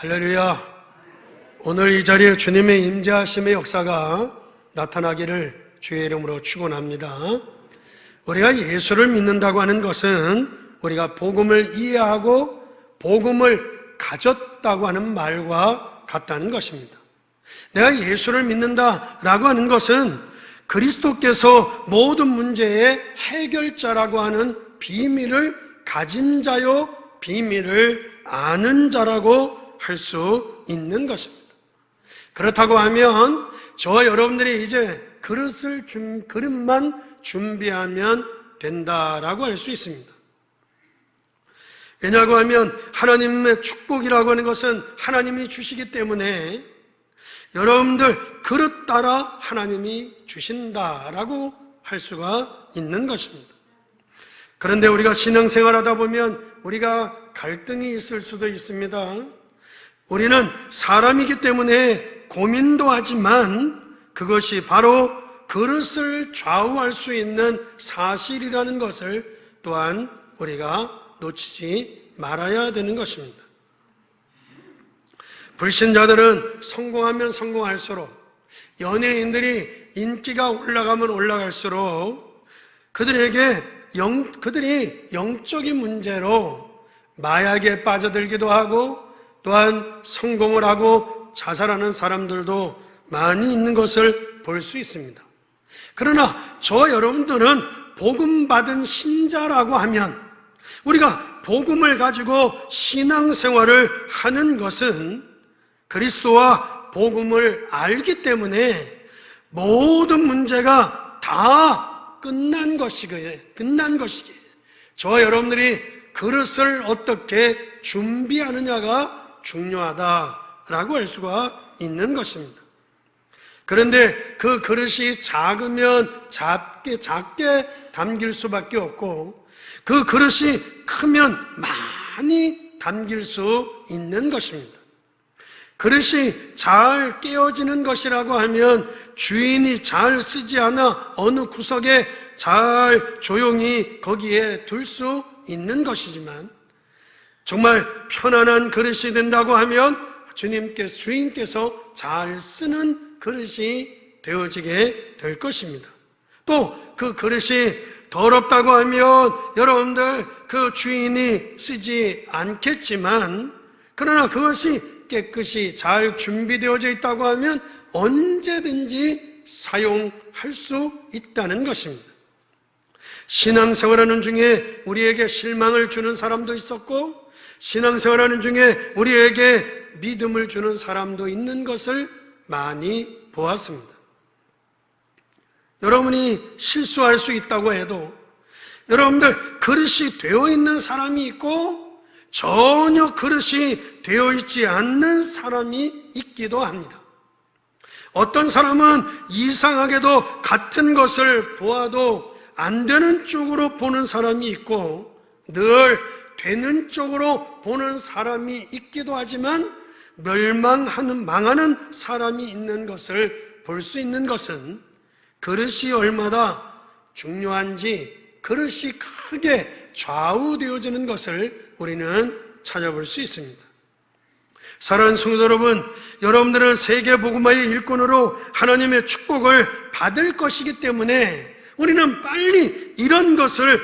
할렐루야. 오늘 이 자리에 주님의 임재하심의 역사가 나타나기를 주의 이름으로 축원합니다. 우리가 예수를 믿는다고 하는 것은 우리가 복음을 이해하고 복음을 가졌다고 하는 말과 같다는 것입니다. 내가 예수를 믿는다라고 하는 것은 그리스도께서 모든 문제의 해결자라고 하는 비밀을 가진 자요, 비밀을 아는 자라고 할 수 있는 것입니다. 그렇다고 하면 저와 여러분들이 이제 그릇만 준비하면 된다라고 할 수 있습니다. 왜냐하고 하면 하나님의 축복이라고 하는 것은 하나님이 주시기 때문에 여러분들 그릇 따라 하나님이 주신다라고 할 수가 있는 것입니다. 그런데 우리가 신앙생활하다 보면 우리가 갈등이 있을 수도 있습니다. 우리는 사람이기 때문에 고민도 하지만 그것이 바로 그릇을 좌우할 수 있는 사실이라는 것을 또한 우리가 놓치지 말아야 되는 것입니다. 불신자들은 성공하면 성공할수록, 연예인들이 인기가 올라가면 올라갈수록 그들이 영적인 문제로 마약에 빠져들기도 하고 또한 성공을 하고 자살하는 사람들도 많이 있는 것을 볼 수 있습니다. 그러나 저 여러분들은 복음 받은 신자라고 하면 우리가 복음을 가지고 신앙생활을 하는 것은 그리스도와 복음을 알기 때문에 모든 문제가 다 끝난 것이기에 저와 여러분들이 그릇을 어떻게 준비하느냐가 중요하다라고 할 수가 있는 것입니다. 그런데 그 그릇이 작으면 작게 담길 수밖에 없고 그 그릇이 크면 많이 담길 수 있는 것입니다. 그릇이 잘 깨어지는 것이라고 하면 주인이 잘 쓰지 않아 어느 구석에 잘 조용히 거기에 둘 수 있는 것이지만 정말 편안한 그릇이 된다고 하면 주인께서 잘 쓰는 그릇이 되어지게 될 것입니다. 또 그 그릇이 더럽다고 하면 여러분들 그 주인이 쓰지 않겠지만 그러나 그것이 깨끗이 잘 준비되어져 있다고 하면 언제든지 사용할 수 있다는 것입니다. 신앙생활하는 중에 우리에게 실망을 주는 사람도 있었고 신앙생활하는 중에 우리에게 믿음을 주는 사람도 있는 것을 많이 보았습니다. 여러분이 실수할 수 있다고 해도 여러분들 그릇이 되어 있는 사람이 있고 전혀 그릇이 되어 있지 않는 사람이 있기도 합니다. 어떤 사람은 이상하게도 같은 것을 보아도 안 되는 쪽으로 보는 사람이 있고 늘 되는 쪽으로 보는 사람이 있기도 하지만 망하는 사람이 있는 것을 볼 수 있는 것은 그릇이 얼마나 중요한지 그릇이 크게 좌우되어지는 것을 우리는 찾아볼 수 있습니다. 사랑하는 성도 여러분, 여러분들은 세계복음화의 일꾼으로 하나님의 축복을 받을 것이기 때문에 우리는 빨리 이런 것을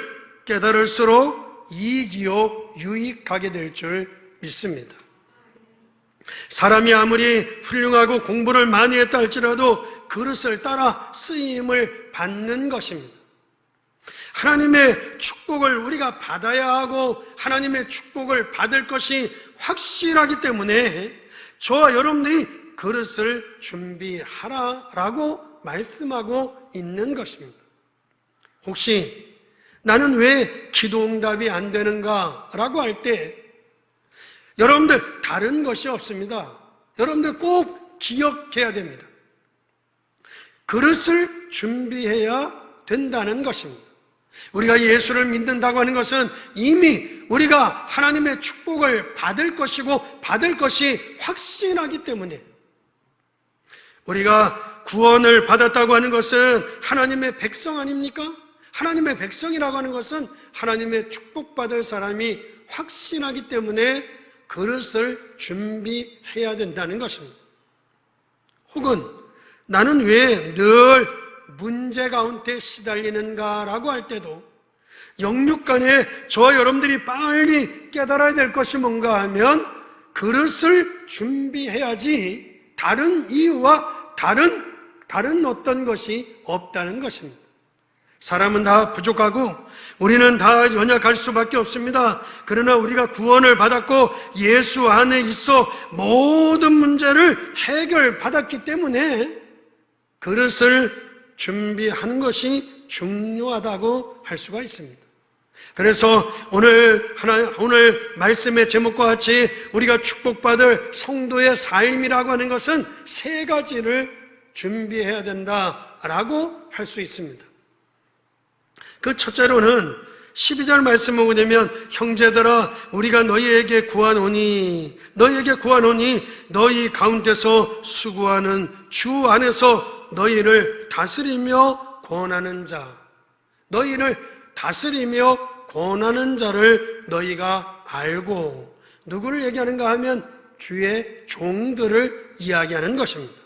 깨달을수록 이익이요 유익하게 될 줄 믿습니다. 사람이 아무리 훌륭하고 공부를 많이 했다 할지라도 그릇을 따라 쓰임을 받는 것입니다. 하나님의 축복을 우리가 받아야 하고 하나님의 축복을 받을 것이 확실하기 때문에 저와 여러분들이 그릇을 준비하라라고 말씀하고 있는 것입니다. 혹시 나는 왜 기도 응답이 안 되는가? 라고 할 때 여러분들 다른 것이 없습니다. 여러분들 꼭 기억해야 됩니다. 그릇을 준비해야 된다는 것입니다. 우리가 예수를 믿는다고 하는 것은 이미 우리가 하나님의 축복을 받을 것이고 받을 것이 확신하기 때문에 우리가 구원을 받았다고 하는 것은 하나님의 백성 아닙니까? 하나님의 백성이라고 하는 것은 하나님의 축복받을 사람이 확신하기 때문에 그릇을 준비해야 된다는 것입니다. 혹은 나는 왜 늘 문제 가운데 시달리는가라고 할 때도 영육간에 저와 여러분들이 빨리 깨달아야 될 것이 뭔가 하면 그릇을 준비해야지 다른 이유와 다른 어떤 것이 없다는 것입니다. 사람은 다 부족하고 우리는 다 연약할 수밖에 없습니다. 그러나 우리가 구원을 받았고 예수 안에 있어 모든 문제를 해결받았기 때문에 그릇을 준비하는 것이 중요하다고 할 수가 있습니다. 그래서 오늘 말씀의 제목과 같이 우리가 축복받을 성도의 삶이라고 하는 것은 세 가지를 준비해야 된다라고 할 수 있습니다. 그 첫째로는 12절 말씀을 보게 되면 형제들아 우리가 너희에게 구하노니 너희 가운데서 수고하는 주 안에서 너희를 다스리며 권하는 자, 너희를 다스리며 권하는 자를 너희가 알고, 누구를 얘기하는가 하면 주의 종들을 이야기하는 것입니다.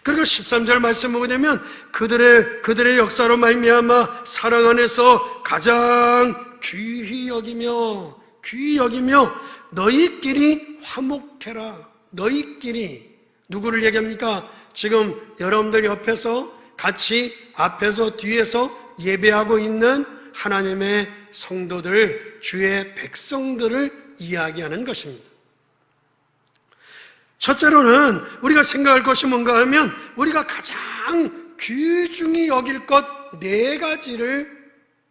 그리고 13절 말씀 보게 되면 그들의 역사로 말미암아 사랑 안에서 가장 귀히 여기며 너희끼리 화목해라. 너희끼리 누구를 얘기합니까? 지금 여러분들 옆에서 같이 앞에서 뒤에서 예배하고 있는 하나님의 성도들, 주의 백성들을 이야기하는 것입니다. 첫째로는 우리가 생각할 것이 뭔가 하면 우리가 가장 귀중히 여길 것 4가지를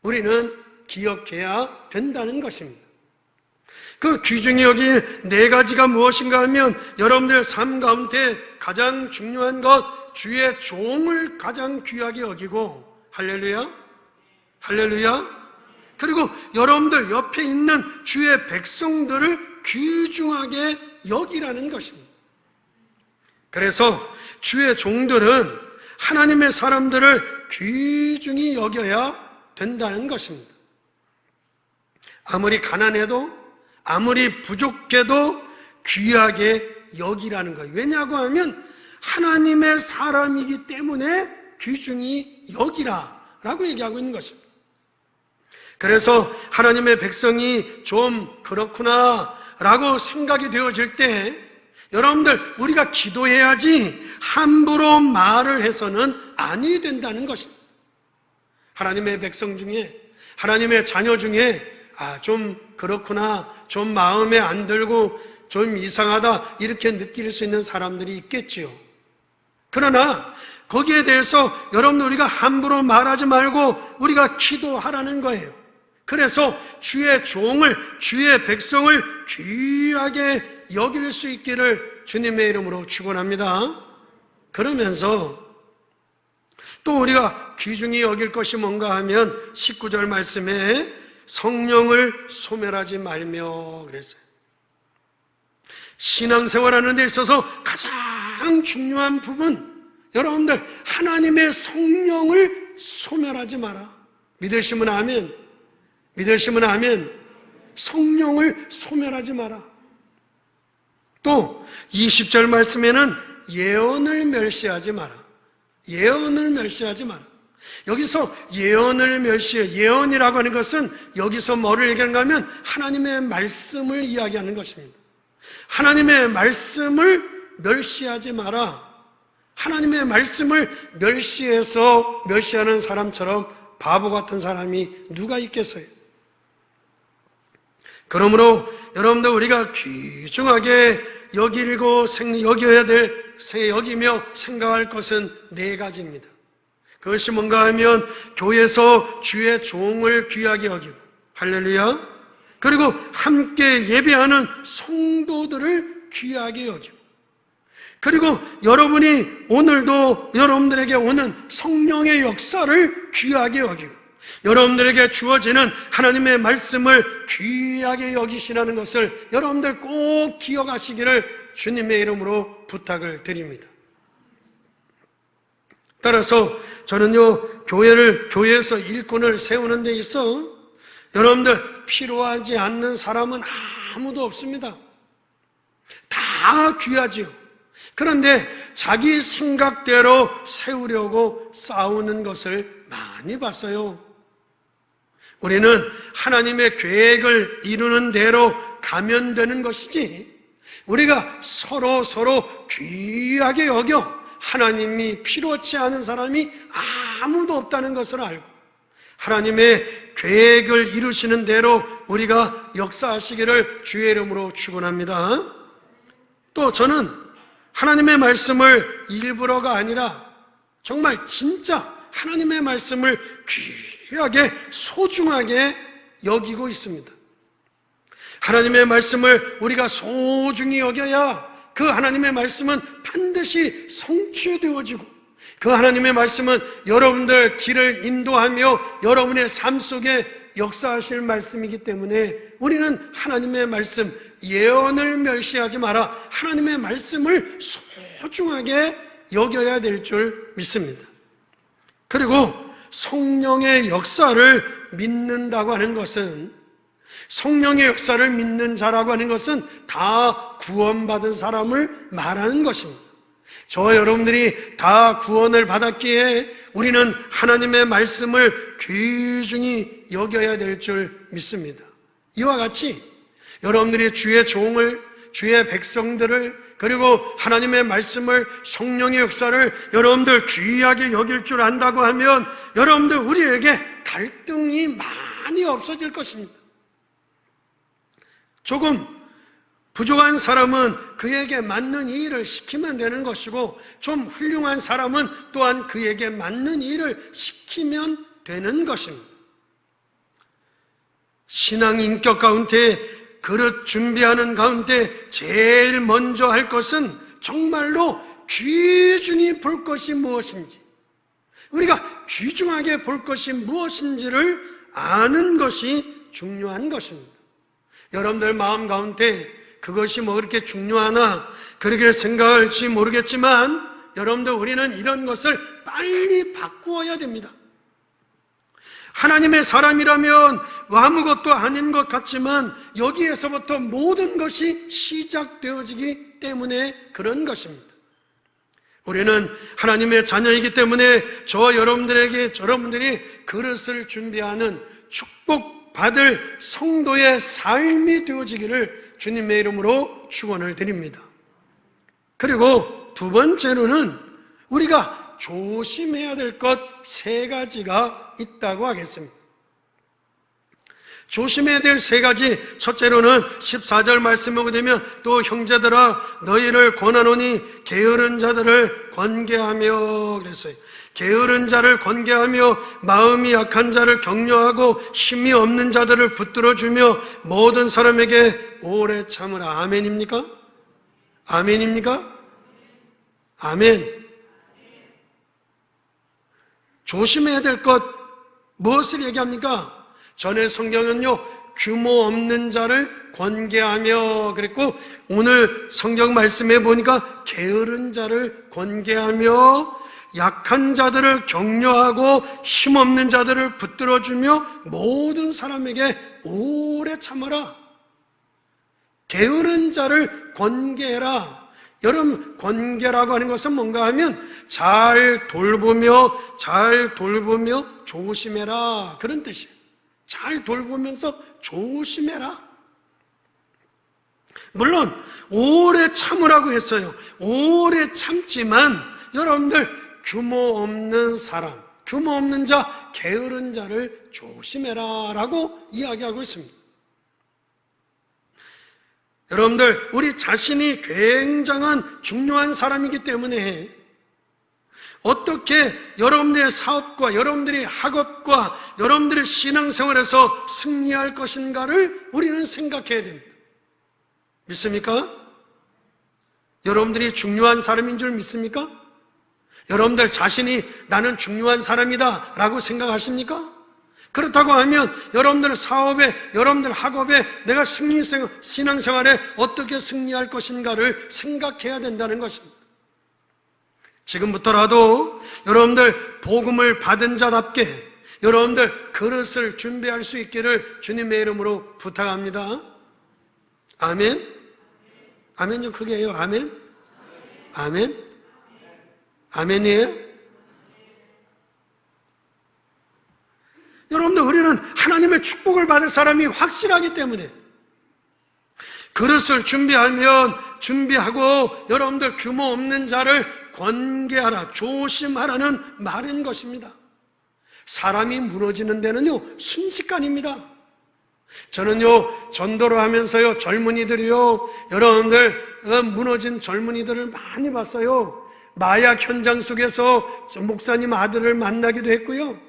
우리는 기억해야 된다는 것입니다. 그 귀중히 여길 4가지가 무엇인가 하면 여러분들의 삶 가운데 가장 중요한 것, 주의 종을 가장 귀하게 여기고, 할렐루야, 그리고 여러분들 옆에 있는 주의 백성들을 귀중하게 여기라는 것입니다. 그래서 주의 종들은 하나님의 사람들을 귀중히 여겨야 된다는 것입니다. 아무리 가난해도 아무리 부족해도 귀하게 여기라는 거예요. 왜냐고 하면 하나님의 사람이기 때문에 귀중히 여기라라고 얘기하고 있는 것입니다. 그래서 하나님의 백성이 좀 그렇구나라고 생각이 되어질 때 여러분들 우리가 기도해야지 함부로 말을 해서는 아니 된다는 것입니다. 하나님의 백성 중에, 하나님의 자녀 중에 좀 그렇구나, 좀 마음에 안 들고 좀 이상하다 이렇게 느낄 수 있는 사람들이 있겠지요. 그러나 거기에 대해서 여러분들 우리가 함부로 말하지 말고 우리가 기도하라는 거예요. 그래서 주의 종을, 주의 백성을 귀하게 여길 수 있기를 주님의 이름으로 축원합니다. 그러면서 또 우리가 귀중히 여길 것이 뭔가 하면 19절 말씀에 성령을 소멸하지 말며 그랬어요. 신앙생활하는 데 있어서 가장 중요한 부분, 여러분들 하나님의 성령을 소멸하지 마라. 믿으시면 아멘. 성령을 소멸하지 마라. 또 20절 말씀에는 예언을 멸시하지 마라. 여기서 예언이라고 하는 것은 여기서 뭐를 얘기하는가 하면 하나님의 말씀을 이야기하는 것입니다. 하나님의 말씀을 멸시하지 마라. 하나님의 말씀을 멸시하는 사람처럼 바보 같은 사람이 누가 있겠어요? 그러므로 여러분들 우리가 귀중하게 여기며 생각할 것은 4가지입니다. 그것이 뭔가 하면 교회에서 주의 종을 귀하게 여기고, 할렐루야, 그리고 함께 예배하는 성도들을 귀하게 여기고, 그리고 여러분이 오늘도 여러분들에게 오는 성령의 역사를 귀하게 여기고, 여러분들에게 주어지는 하나님의 말씀을 귀하게 여기시라는 것을 여러분들 꼭 기억하시기를 주님의 이름으로 부탁을 드립니다. 따라서 저는요, 교회에서 일꾼을 세우는 데 있어 여러분들 필요하지 않는 사람은 아무도 없습니다. 다 귀하지요. 그런데 자기 생각대로 세우려고 싸우는 것을 많이 봤어요. 우리는 하나님의 계획을 이루는 대로 가면 되는 것이지, 우리가 서로 귀하게 여겨 하나님이 필요치 않은 사람이 아무도 없다는 것을 알고 하나님의 계획을 이루시는 대로 우리가 역사하시기를 주의 이름으로 축원합니다. 또 저는 하나님의 말씀을 일부러가 아니라 정말 진짜 하나님의 말씀을 귀하게 소중하게 여기고 있습니다. 하나님의 말씀을 우리가 소중히 여겨야 그 하나님의 말씀은 반드시 성취되어지고, 그 하나님의 말씀은 여러분들 길을 인도하며 여러분의 삶 속에 역사하실 말씀이기 때문에 우리는 하나님의 말씀, 예언을 멸시하지 마라, 하나님의 말씀을 소중하게 여겨야 될 줄 믿습니다. 그리고 성령의 역사를 믿는다고 하는 것은, 성령의 역사를 믿는 자라고 하는 것은 다 구원받은 사람을 말하는 것입니다. 저와 여러분들이 다 구원을 받았기에 우리는 하나님의 말씀을 귀중히 여겨야 될 줄 믿습니다. 이와 같이 여러분들이 주의 종을, 주의 백성들을, 그리고 하나님의 말씀을, 성령의 역사를 여러분들 귀하게 여길 줄 안다고 하면 여러분들 우리에게 갈등이 많이 없어질 것입니다. 조금 부족한 사람은 그에게 맞는 일을 시키면 되는 것이고, 좀 훌륭한 사람은 또한 그에게 맞는 일을 시키면 되는 것입니다. 신앙 인격 가운데, 그릇 준비하는 가운데 제일 먼저 할 것은 정말로 귀중히 볼 것이 무엇인지, 우리가 귀중하게 볼 것이 무엇인지를 아는 것이 중요한 것입니다. 여러분들 마음 가운데 그것이 뭐 그렇게 중요하나 그렇게 생각할지 모르겠지만, 여러분들 우리는 이런 것을 빨리 바꾸어야 됩니다. 하나님의 사람이라면 아무것도 아닌 것 같지만 여기에서부터 모든 것이 시작되어지기 때문에 그런 것입니다. 우리는 하나님의 자녀이기 때문에 여러분들이 그릇을 준비하는 축복받을 성도의 삶이 되어지기를 주님의 이름으로 축원을 드립니다. 그리고 두 번째로는 우리가 조심해야 될 것 3가지가 있다고 하겠습니다. 조심해야 될 3가지, 첫째로는 14절 말씀을 보게 되면, 또 형제들아 너희를 권하노니 게으른 자들을 권계하며 그랬어요. 게으른 자를 권계하며 마음이 약한 자를 격려하고 힘이 없는 자들을 붙들어주며 모든 사람에게 오래 참으라. 아멘입니까? 아멘입니까? 아멘. 조심해야 될 것 무엇을 얘기합니까? 전에 성경은요, 규모 없는 자를 권계하며 그랬고, 오늘 성경 말씀에 보니까 게으른 자를 권계하며 약한 자들을 격려하고 힘없는 자들을 붙들어주며 모든 사람에게 오래 참아라. 게으른 자를 권계해라. 여러분, 권계라고 하는 것은 뭔가 하면 잘 돌보며 조심해라, 그런 뜻이에요. 잘 돌보면서 조심해라. 물론 오래 참으라고 했어요. 오래 참지만 여러분들 규모 없는 사람, 규모 없는 자, 게으른 자를 조심해라 라고 이야기하고 있습니다. 여러분들, 우리 자신이 굉장한 중요한 사람이기 때문에 어떻게 여러분들의 사업과 여러분들의 학업과 여러분들의 신앙생활에서 승리할 것인가를 우리는 생각해야 됩니다. 믿습니까? 여러분들이 중요한 사람인 줄 믿습니까? 여러분들 자신이 나는 중요한 사람이다 라고 생각하십니까? 그렇다고 하면 여러분들 사업에, 여러분들 학업에, 내가 신앙생활에 어떻게 승리할 것인가를 생각해야 된다는 것입니다. 지금부터라도 여러분들 복음을 받은 자답게 여러분들 그릇을 준비할 수 있기를 주님의 이름으로 부탁합니다. 아멘. 아멘 좀 크게 해요. 아멘? 아멘? 아멘이에요? 여러분들, 우리는 하나님의 축복을 받을 사람이 확실하기 때문에 그릇을 준비하고 여러분들 규모 없는 자를 권계하라, 조심하라는 말인 것입니다. 사람이 무너지는 데는요, 순식간입니다. 저는요, 전도를 하면서요, 젊은이들이요, 여러분들 무너진 젊은이들을 많이 봤어요. 마약 현장 속에서 목사님 아들을 만나기도 했고요.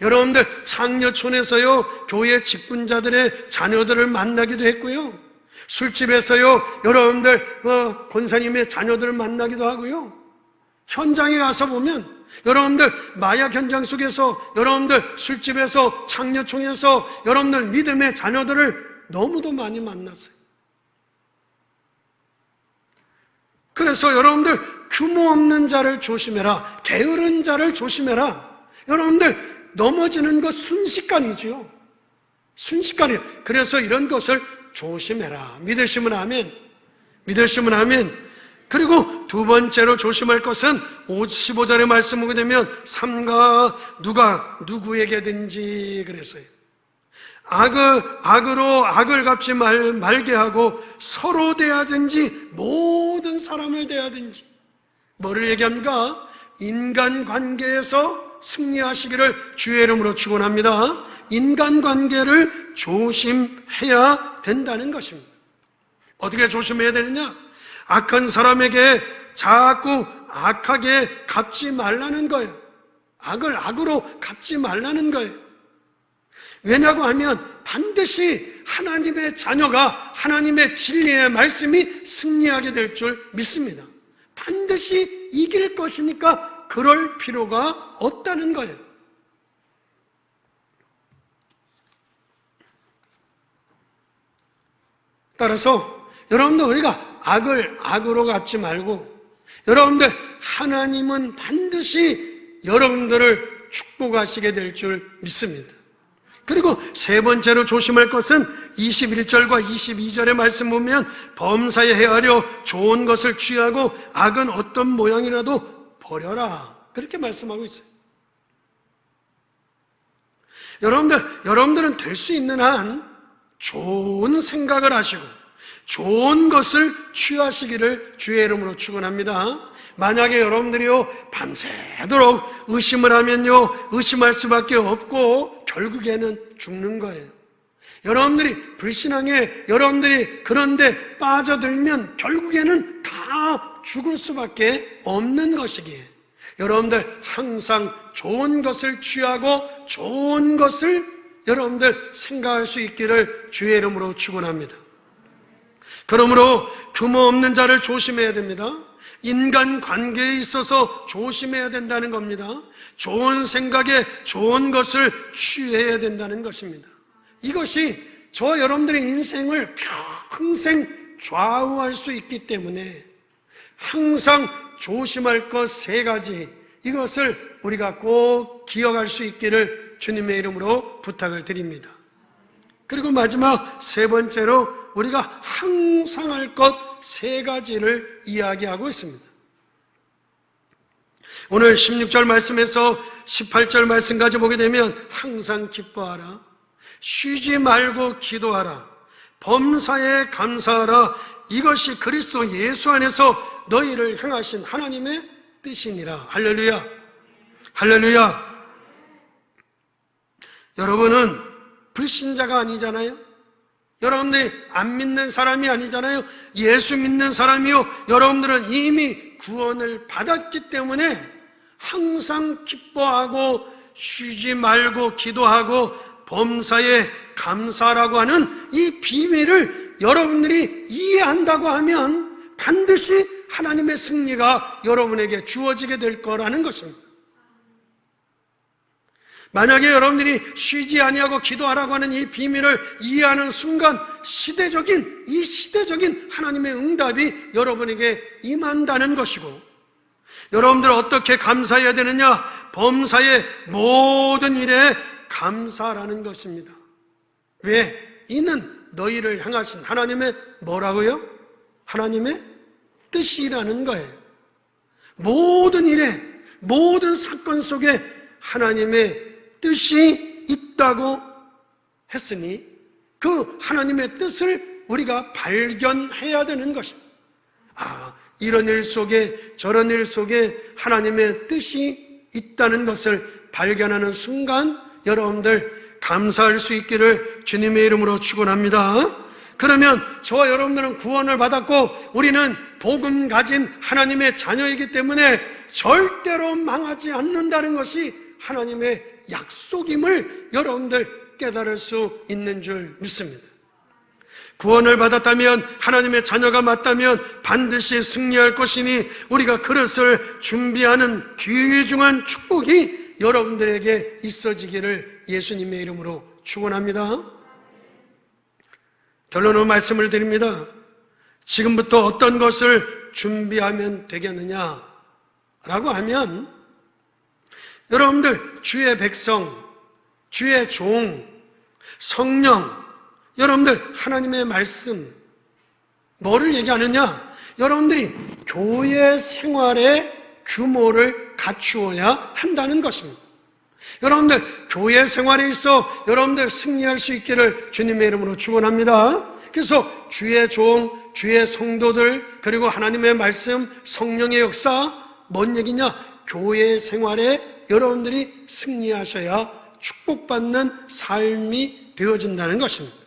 여러분들 창녀촌에서요, 교회 직분자들의 자녀들을 만나기도 했고요. 술집에서요, 여러분들 권사님의 자녀들을 만나기도 하고요. 현장에 가서 보면 여러분들 마약 현장 속에서, 여러분들 술집에서, 창녀촌에서 여러분들 믿음의 자녀들을 너무도 많이 만났어요. 그래서 여러분들 규모 없는 자를 조심해라, 게으른 자를 조심해라. 여러분들 넘어지는 것 순식간이죠. 순식간이에요. 그래서 이런 것을 조심해라. 믿으시면 아멘. 믿으시면 아멘. 그리고 두 번째로 조심할 것은 15절의 말씀 보게 되면 삼가 누가 누구에게든지 그랬어요. 악으로 악을 갚지 말게 하고 서로 대하든지 모든 사람을 대하든지. 뭐를 얘기합니까? 인간관계에서 승리하시기를 주의 이름으로 축원합니다. 인간관계를 조심해야 된다는 것입니다. 어떻게 조심해야 되느냐? 악한 사람에게 자꾸 악하게 갚지 말라는 거예요. 악을 악으로 갚지 말라는 거예요. 왜냐고 하면 반드시 하나님의 자녀가 하나님의 진리의 말씀이 승리하게 될 줄 믿습니다. 반드시 이길 것이니까 그럴 필요가 없다는 거예요. 따라서 여러분들, 우리가 악을 악으로 갚지 말고, 여러분들 하나님은 반드시 여러분들을 축복하시게 될 줄 믿습니다. 그리고 세 번째로 조심할 것은 21절과 22절의 말씀 보면 범사에 헤아려 좋은 것을 취하고 악은 어떤 모양이라도 버려라, 그렇게 말씀하고 있어요. 여러분들은 될 수 있는 한 좋은 생각을 하시고 좋은 것을 취하시기를 주의 이름으로 축원합니다. 만약에 여러분들이요 밤새도록 의심을 하면요 의심할 수밖에 없고 결국에는 죽는 거예요. 여러분들이 불신앙에 여러분들이 그런데 빠져들면 결국에는 다 죽을 수밖에 없는 것이기에 여러분들 항상 좋은 것을 취하고 좋은 것을 여러분들 생각할 수 있기를 주의 이름으로 축원합니다. 그러므로 규모 없는 자를 조심해야 됩니다. 인간관계에 있어서 조심해야 된다는 겁니다. 좋은 생각에 좋은 것을 취해야 된다는 것입니다. 이것이 저와 여러분들의 인생을 평생 좌우할 수 있기 때문에 항상 조심할 것 세 가지, 이것을 우리가 꼭 기억할 수 있기를 주님의 이름으로 부탁을 드립니다. 그리고 마지막 세 번째로 우리가 항상 할 것 세 가지를 이야기하고 있습니다. 오늘 16절 말씀에서 18절 말씀까지 보게 되면 항상 기뻐하라, 쉬지 말고 기도하라, 범사에 감사하라, 이것이 그리스도 예수 안에서 너희를 향하신 하나님의 뜻이니라. 할렐루야, 할렐루야. 여러분은 불신자가 아니잖아요. 여러분들이 안 믿는 사람이 아니잖아요. 예수 믿는 사람이요, 여러분들은 이미 구원을 받았기 때문에 항상 기뻐하고 쉬지 말고 기도하고 범사에 감사라고 하는 이 비밀을 여러분들이 이해한다고 하면 반드시 하나님의 승리가 여러분에게 주어지게 될 거라는 것입니다. 만약에 여러분들이 쉬지 아니하고 기도하라고 하는 이 비밀을 이해하는 순간 시대적인 하나님의 응답이 여러분에게 임한다는 것이고, 여러분들 어떻게 감사해야 되느냐? 범사의 모든 일에 감사라는 것입니다. 왜? 이는 너희를 향하신 하나님의 뭐라고요? 하나님의 뜻이라는 거예요. 모든 일에, 모든 사건 속에 하나님의 뜻이 있다고 했으니 그 하나님의 뜻을 우리가 발견해야 되는 것입니다. 이런 일 속에 저런 일 속에 하나님의 뜻이 있다는 것을 발견하는 순간 여러분들 감사할 수 있기를 주님의 이름으로 축원합니다. 그러면 저와 여러분들은 구원을 받았고 우리는 복음 가진 하나님의 자녀이기 때문에 절대로 망하지 않는다는 것이 하나님의 약속임을 여러분들 깨달을 수 있는 줄 믿습니다. 구원을 받았다면, 하나님의 자녀가 맞다면 반드시 승리할 것이니 우리가 그릇을 준비하는 귀중한 축복이 여러분들에게 있어지기를 예수님의 이름으로 축원합니다. 결론으로 말씀을 드립니다. 지금부터 어떤 것을 준비하면 되겠느냐라고 하면, 여러분들 주의 백성, 주의 종, 성령, 여러분들 하나님의 말씀, 뭐를 얘기하느냐? 여러분들이 교회 생활의 규모를 갖추어야 한다는 것입니다. 여러분들 교회 생활에 있어 여러분들 승리할 수 있기를 주님의 이름으로 축원합니다. 그래서 주의 종, 주의 성도들, 그리고 하나님의 말씀, 성령의 역사, 뭔 얘기냐? 교회 생활에 여러분들이 승리하셔야 축복받는 삶이 되어진다는 것입니다.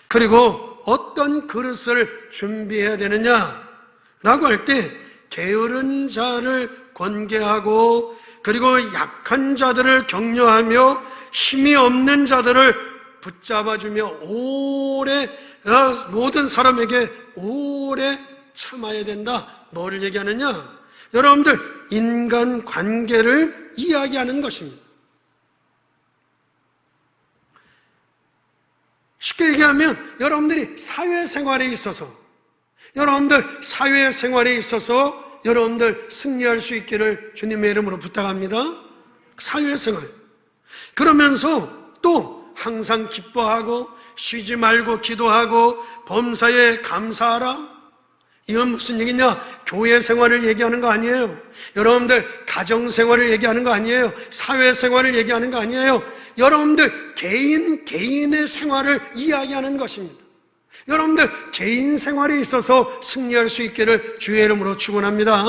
그리고 어떤 그릇을 준비해야 되느냐라고 할 때 게으른 자를 권계하고, 그리고 약한 자들을 격려하며 힘이 없는 자들을 붙잡아주며 오래 모든 사람에게 오래 참아야 된다. 뭐를 얘기하느냐? 여러분들 인간 관계를 이야기하는 것입니다. 쉽게 얘기하면 여러분들이 사회생활에 있어서 여러분들 승리할 수 있기를 주님의 이름으로 부탁합니다. 사회생활. 그러면서 또 항상 기뻐하고 쉬지 말고 기도하고 범사에 감사하라. 이건 무슨 얘기냐? 교회 생활을 얘기하는 거 아니에요. 여러분들 가정 생활을 얘기하는 거 아니에요. 사회 생활을 얘기하는 거 아니에요. 여러분들 개인의 생활을 이야기하는 것입니다. 여러분들 개인 생활에 있어서 승리할 수 있기를 주의 이름으로 축원합니다.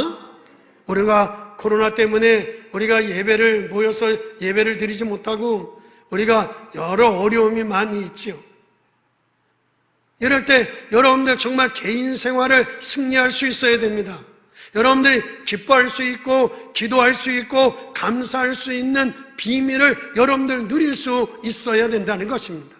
우리가 코로나 때문에 우리가 예배를 모여서 예배를 드리지 못하고 우리가 여러 어려움이 많이 있죠. 이럴 때 여러분들 정말 개인 생활을 승리할 수 있어야 됩니다. 여러분들이 기뻐할 수 있고 기도할 수 있고 감사할 수 있는 비밀을 여러분들 누릴 수 있어야 된다는 것입니다.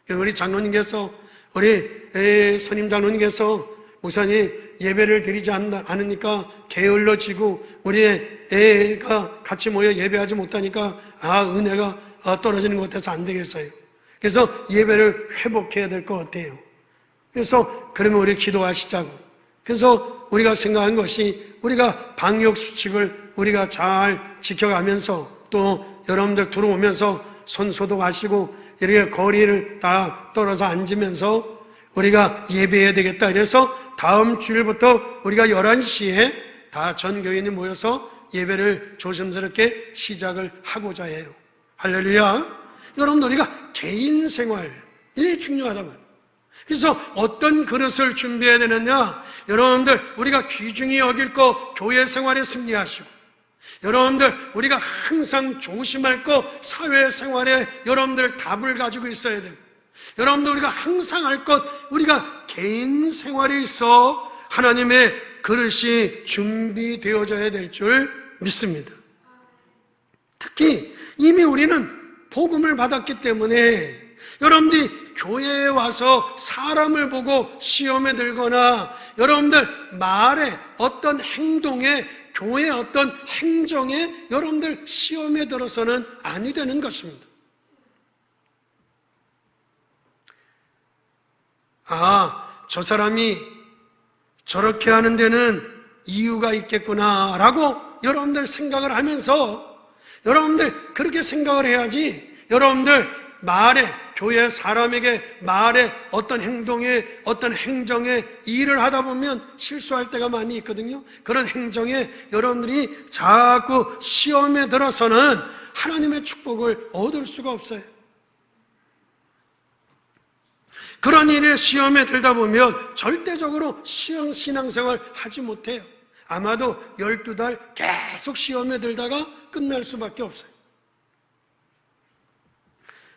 우리 장로님께서, 우리 선임 장로님께서 목사님 예배를 드리지 않으니까 게을러지고 우리 애가 같이 모여 예배하지 못하니까 은혜가 떨어지는 것 같아서 안 되겠어요. 그래서 예배를 회복해야 될 것 같아요. 그래서 그러면 우리 기도하시자고. 그래서 우리가 생각한 것이 우리가 방역 수칙을 우리가 잘 지켜가면서 또 여러분들 들어오면서 손 소독하시고 이렇게 거리를 다 떨어져 앉으면서 우리가 예배해야 되겠다. 그래서 다음 주일부터 우리가 11시에 다 전 교인이 모여서 예배를 조심스럽게 시작을 하고자 해요. 할렐루야. 여러분들 우리가 개인 생활, 이게 중요하단 말이에요. 그래서 어떤 그릇을 준비해야 되느냐? 여러분들 우리가 귀중히 여길 거 교회 생활에 승리하시고, 여러분들 우리가 항상 조심할 거 사회생활에 여러분들 답을 가지고 있어야 되고, 여러분들 우리가 항상 할 것 우리가 개인 생활에 있어 하나님의 그릇이 준비되어져야 될 줄 믿습니다. 특히 이미 우리는 복음을 받았기 때문에 여러분들이 교회에 와서 사람을 보고 시험에 들거나 여러분들 말에 어떤 행동에 교회의 어떤 행정에 여러분들 시험에 들어서는 아니 되는 것입니다. 저 사람이 저렇게 하는 데는 이유가 있겠구나 라고 여러분들 생각을 하면서 여러분들 그렇게 생각을 해야지, 여러분들 말에 교회 사람에게 말에 어떤 행동에 어떤 행정에 일을 하다 보면 실수할 때가 많이 있거든요. 그런 행정에 여러분들이 자꾸 시험에 들어서는 하나님의 축복을 얻을 수가 없어요. 그런 일에 시험에 들다 보면 절대적으로 신앙생활 하지 못해요. 아마도 12달 계속 시험에 들다가 끝날 수밖에 없어요.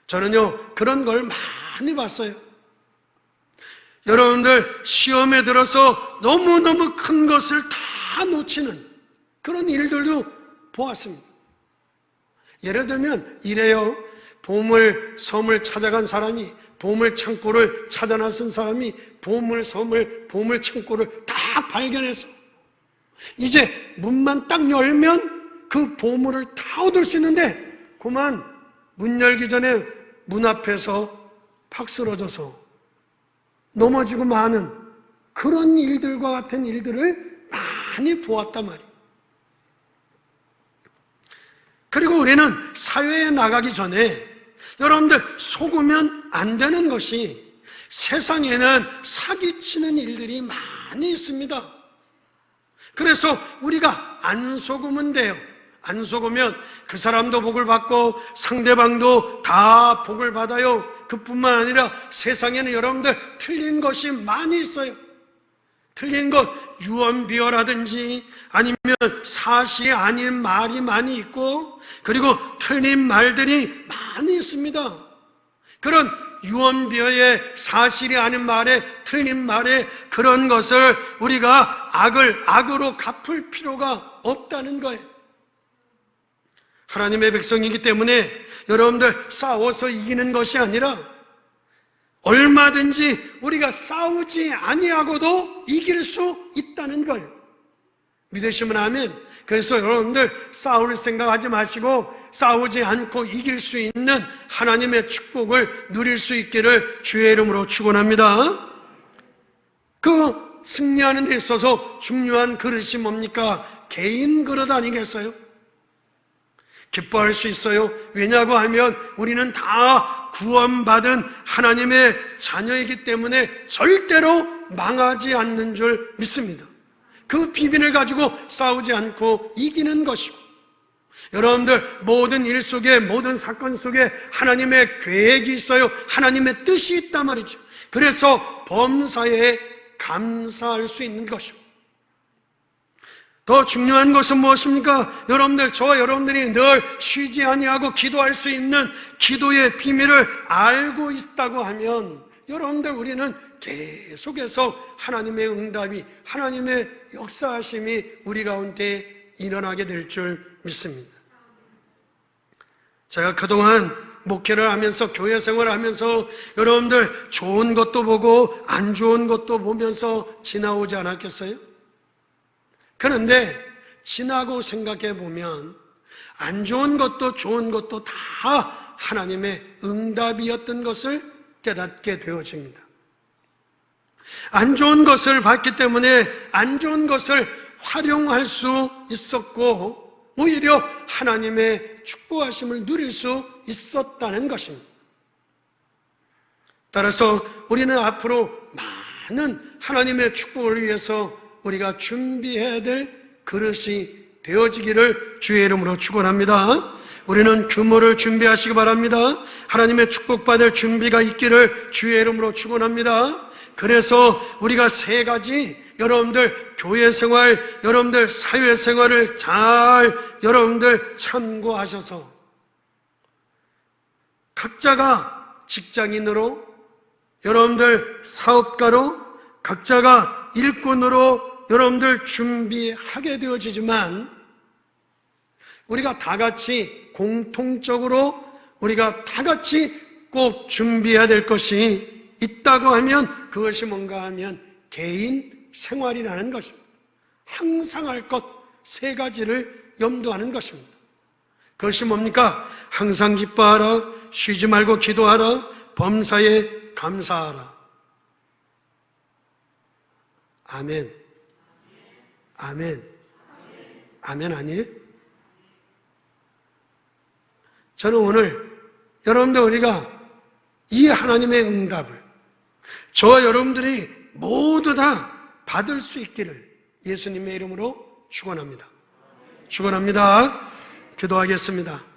저는요, 그런 걸 많이 봤어요. 여러분들 시험에 들어서 너무너무 큰 것을 다 놓치는 그런 일들도 보았습니다. 예를 들면 이래요. 보물섬을 찾아간 사람이, 보물 창고를 찾아 나선 사람이 보물섬을, 보물 창고를 다 발견해서 이제 문만 딱 열면 그 보물을 다 얻을 수 있는데 그만 문 열기 전에 문 앞에서 팍 쓰러져서 넘어지고 마는 그런 일들과 같은 일들을 많이 보았단 말이에요. 그리고 우리는 사회에 나가기 전에 여러분들 속으면 안 되는 것이 세상에는 사기치는 일들이 많이 있습니다. 그래서 우리가 안 속으면 돼요. 안 속으면 그 사람도 복을 받고 상대방도 다 복을 받아요. 그뿐만 아니라 세상에는 여러분들 틀린 것이 많이 있어요. 틀린 것, 유언비어라든지 아니면 사실이 아닌 말이 많이 있고, 그리고 틀린 말들이 많이 있습니다. 그런 유언비어의 사실이 아닌 말에, 틀린 말에 그런 것을 우리가 악을 악으로 갚을 필요가 없다는 거예요. 하나님의 백성이기 때문에 여러분들 싸워서 이기는 것이 아니라 얼마든지 우리가 싸우지 아니하고도 이길 수 있다는 걸 믿으시면 아멘. 그래서 여러분들 싸울 생각하지 마시고 싸우지 않고 이길 수 있는 하나님의 축복을 누릴 수 있기를 주의 이름으로 축원합니다. 그 승리하는 데 있어서 중요한 그릇이 뭡니까? 개인 그릇 아니겠어요? 기뻐할 수 있어요. 왜냐고 하면 우리는 다 구원받은 하나님의 자녀이기 때문에 절대로 망하지 않는 줄 믿습니다. 그 비밀을 가지고 싸우지 않고 이기는 것이고, 여러분들 모든 일 속에, 모든 사건 속에 하나님의 계획이 있어요. 하나님의 뜻이 있단 말이죠. 그래서 범사에 감사할 수 있는 것이고, 더 중요한 것은 무엇입니까? 여러분들, 저와 여러분들이 늘 쉬지 아니하고 기도할 수 있는 기도의 비밀을 알고 있다고 하면 여러분들 우리는 계속해서 하나님의 응답이, 하나님의 역사하심이 우리 가운데 일어나게 될 줄 믿습니다. 제가 그동안 목회를 하면서, 교회 생활을 하면서 여러분들 좋은 것도 보고 안 좋은 것도 보면서 지나오지 않았겠어요? 그런데 지나고 생각해 보면 안 좋은 것도 좋은 것도 다 하나님의 응답이었던 것을 깨닫게 되어집니다. 안 좋은 것을 봤기 때문에 안 좋은 것을 활용할 수 있었고, 오히려 하나님의 축복하심을 누릴 수 있었다는 것입니다. 따라서 우리는 앞으로 많은 하나님의 축복을 위해서 우리가 준비해야 될 그릇이 되어지기를 주의 이름으로 축원합니다. 우리는 규모를 준비하시기 바랍니다. 하나님의 축복받을 준비가 있기를 주의 이름으로 축원합니다. 그래서 우리가 세 가지, 여러분들 교회 생활, 여러분들 사회 생활을 잘 여러분들 참고하셔서 각자가 직장인으로, 여러분들 사업가로, 각자가 일꾼으로 여러분들 준비하게 되어지지만, 우리가 다 같이 공통적으로 우리가 다 같이 꼭 준비해야 될 것이 있다고 하면 그것이 뭔가 하면 개인 생활이라는 것입니다. 항상 할 것 세 가지를 염두하는 것입니다. 그것이 뭡니까? 항상 기뻐하라, 쉬지 말고 기도하라, 범사에 감사하라. 아멘. 아멘. 아멘 아니에요? 저는 오늘 여러분들 우리가 이 하나님의 응답을 저와 여러분들이 모두 다 받을 수 있기를 예수님의 이름으로 축원합니다. 축원합니다. 기도하겠습니다.